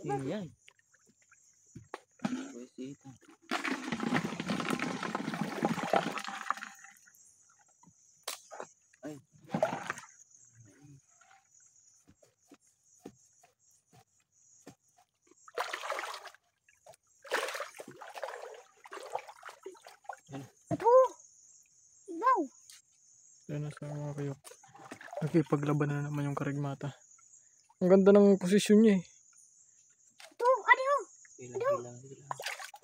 Yan. Buwisita. Ay. Ito. Ibaw. Yan na sa mga kayo. Nakipaglaban na naman yung karigmata. Ang ganda ng posisyon niya eh. Ito. Ano? Hilang.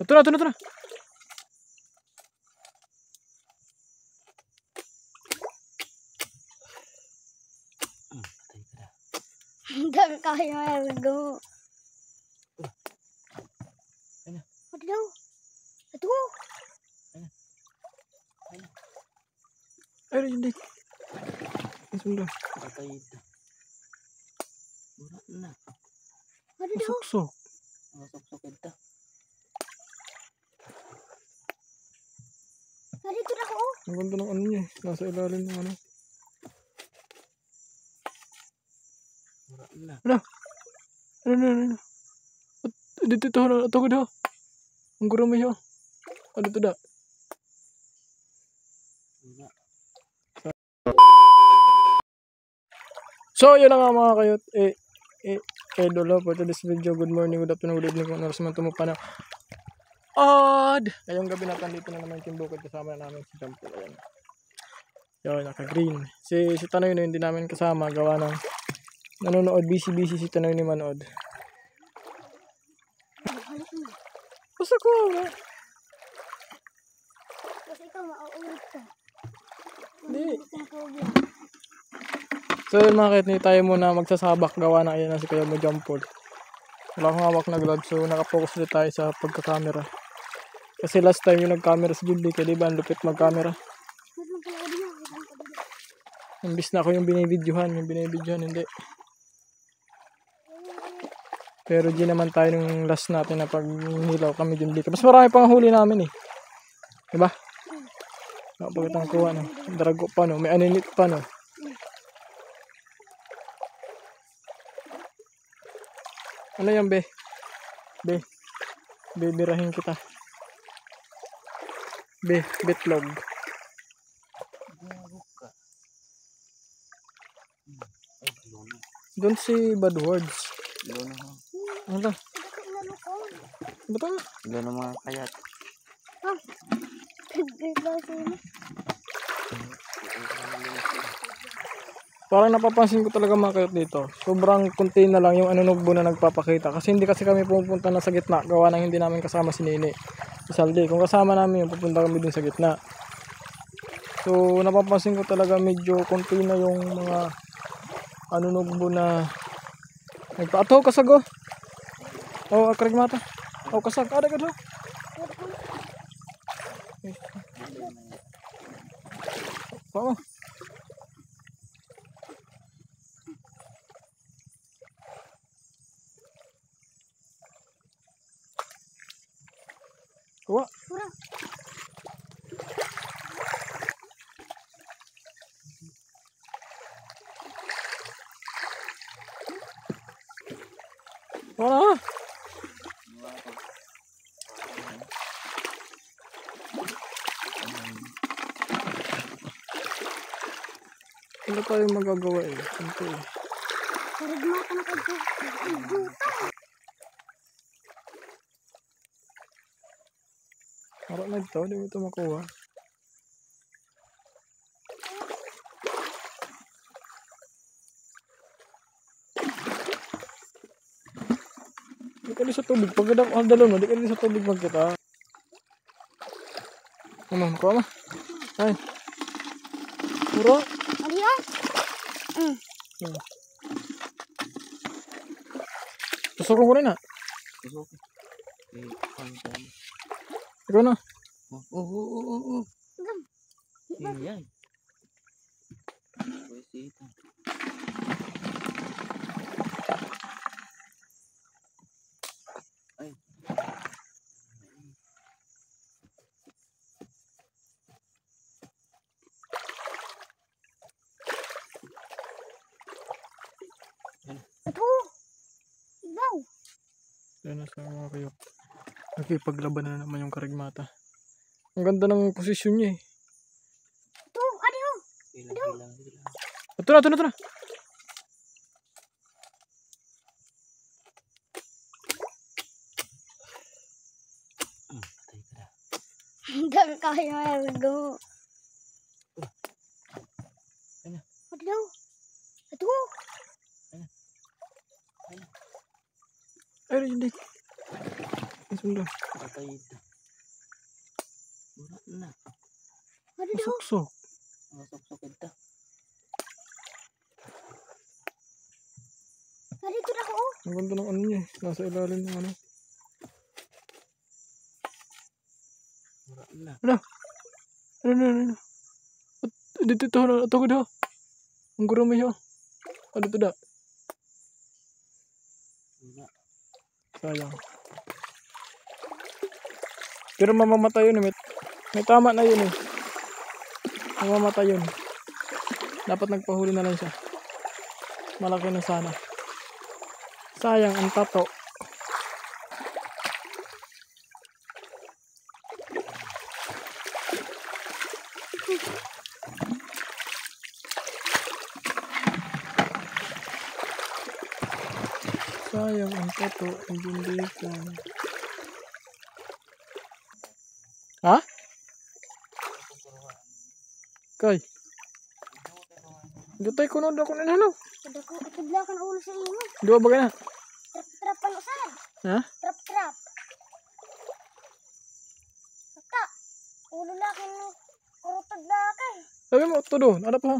Ito na, ito na, ito na. Patay ka na. Hanggang kaya go. Ano? Ito. Ito. Ay, hindi. Sundo. Patay ito. Mura na. Ito. Masuksok. Masok-sok ito. Dito na ako. Ang ganda ng ano niya eh. Nasa ilalim ng ano. Mura na. Ano. Dito ito. Ito ko daw. Ang gurang mo siya. Ano ito da? Mura. So, yun na nga mga kayot. Idol for today's video. Good morning, good afternoon, good evening. Kung naras man tumupa na. Ngayong gabi natin dito na naman yung bukid. Kasama na namin si Jampo. Ayan. Yun, naka-green. Si Tanoy na hindi namin kasama. Gawa ng nanonood. Busy si Tanoy ni manood. Basta ko. Kasi ikaw mauulit ka. Hindi. So yun mga kayot, tayo muna magsasabak. Gawa na ayan na si Kuya mo Jampo. Wala akong hawak na gloves. So nakapokus ulit tayo sa pagkakamera. Kasi last time yung nag-camera si Julie, kaya diba ang lupit mag-camera. Imbis na ako yung binibidyohan hindi. Pero di naman tayo nung last natin na pag hilaw kami Julie. Mas marami pang huli namin eh. Diba? Nakapagkatang kuha no. Darago pa no. May aninit pa no. Ano yan be? Bibirahin kita. Bitlog. Gumagok ka. Ay, lono. Doon si Bad Words. Lono ha. Ano? Ba't nga? Lono mga kayat. Parang napapansin ko talaga mga kayot dito. Sobrang konti na lang yung anunugbo na nagpapakita. Kasi hindi kasi kami pupunta na sa gitna. Gawa ng hindi namin kasama si Nini. Saldi. Kung kasama namin yung pupunta kami dun sa gitna. So napapansin ko talaga medyo konti na yung mga anunugbo na nagpa-ato kasag oh. Oh, karigmata. Oh, kasag. Ada ka daw. Pao. Kuha. Wala. Ano pa yung magagawa eh. Ito eh. Karigmata na kayo. Harap na ito. Hindi mo ito makuha. Di ka sa tubig. Pag dalo mo, di ka sa tubig magkita. Ano, makuha ma? Ay. Puro. Ano yan? Pasokong ko rin ha. Kusok. Eh, pangkam. Ikaw na. Oh. Yan. Buwisita. Ay. Ito. Ibaw. Yan na sa mga kayo. Nakipaglaban na naman yung karigmata. Ang ganda ng posisyon niya eh. Ito, adiyo. Hilang. Ito na, ito na, ito na. Patay ka na. Hanggang kaya go. Ano? Adiyo. Ito. Ay, hindi. Sundan. Patay ito. Wala na. Adiyo. Suksok. Masok-sok ito. Dito na ako. Ang ganda ng ano niya eh. Nasa ilalim ng ano. Wala na. Ano. Dito ito. Ito ko daw. Ang gurami siya. Dito da. Wala. Sayang. Pero mamamatay yun eh. May tama na yun eh. Mamamatay yun. Dapat nagpahuli na lang siya. Malaki na sana. Sayang ang tato. Sayang ang tato. Ang gindikan. Ha? Kay. Dutay ko na ako na ano. Kada ko itudlakan ulo sa imo. Dua bagay na. Trap pan usad. Ha? Trap. Kata. Ulo lakin no. Urutod lakay. Sabi mo ito doon. Ano pa ha?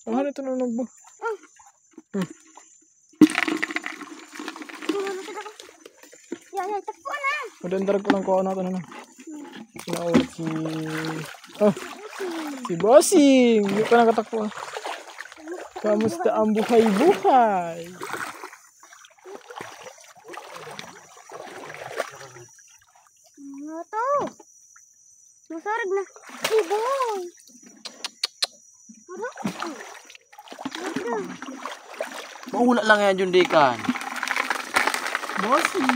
Ang hanit ito nung nagbo. Yan, tapo na. Madandarag ko lang kuha natin ano. Sinaulit si... Oh! Si Bossing! Hindi pa nakatakpo ah. Kamusta ang buhay-buhay? Ano to? Masarag na. Iboy. Ano? Maula lang yan yung dikan. Bossy.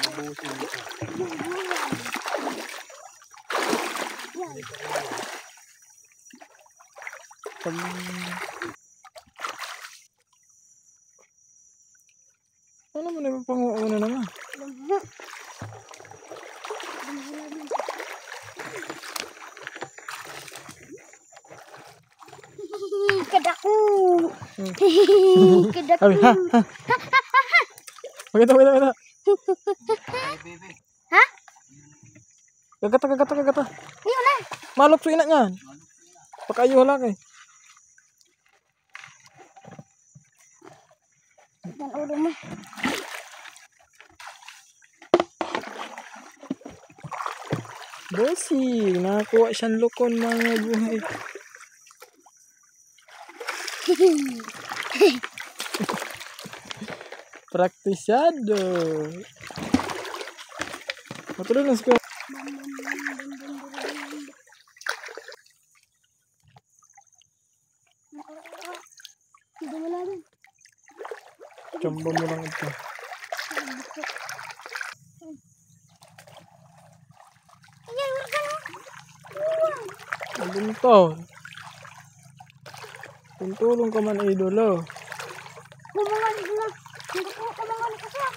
Mabusin ito. Ano mo na panguuna naman? Kadaku. Kadaku. Sabi, ha? Maganda. Ay, baby. Ha? Gagata. Yun na. Malok sa ina niyan. Pakayo lang eh. Dan ulo mo. Bossy, nakakuha siyang lukon mga buhay. Praktisado. Matuloy lang siya. Hindi mo lang. Chamba mo lang ito. Ayan, wala ka no? Andun to. Tuntulong ka man idolo. Bumangan na. Hindi ko kumangan ka siya.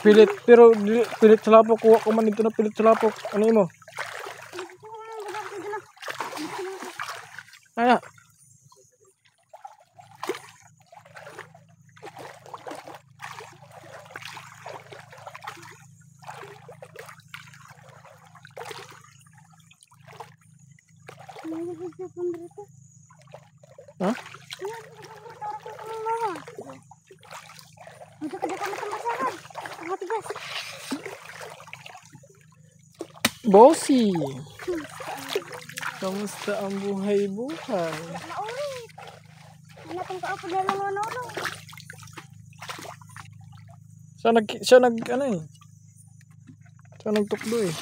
Pilit, pero pilit sa lapok. Kuha ko man ito na pilit sa lapok. Ano mo? Hindi ko kumangan ka siya. Kaya. Ha? Bossy. Kamusta ang buhay-buhay? Naulit. Ano kung kaapa na lang ano? Siya ano eh. Siya nagtukdo eh.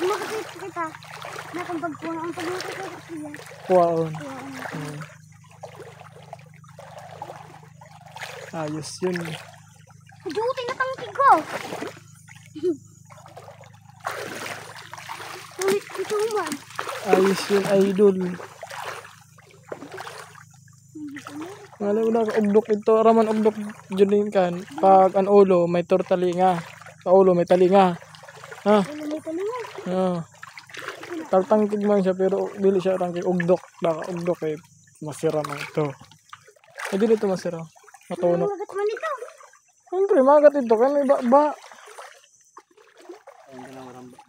Makakita kita. Na kung pagpuno ang pagluto ko siya. Kuwaon. Ayos yun. Duty na tangkig ko. Ulit ito man. Ayos yun, idol. Wala wala ugdok ito. Raman ugdok dyan kan. Pag ang ulo may tortalinga. Sa ulo may talinga. Ha? Ulo may talingan. Tartangkig man siya pero dili siya rangkig ugdok. Baka ugdok eh. Masira man ito. Eh dili ito masira. Matunog. Magat man ito. Siyempre, magat ito. Kaya may ba? Ayun ka lang rambak.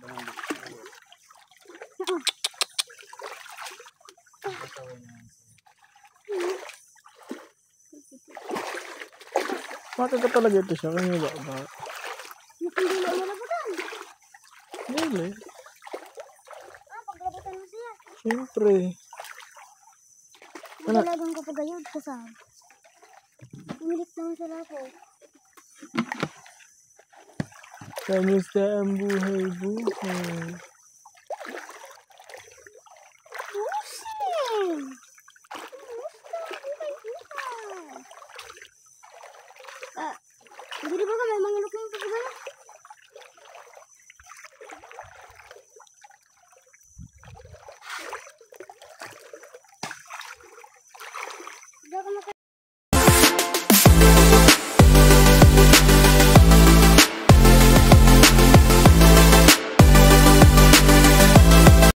Magat ka talaga ito siya. Kaya may ba? Hindi na malabutan. Dili. Paglabutan mo siya. Siyempre. Ano? Talagang kapagayod ka sa. Umilit lang sila po. Kamusta ang buhay-buhay?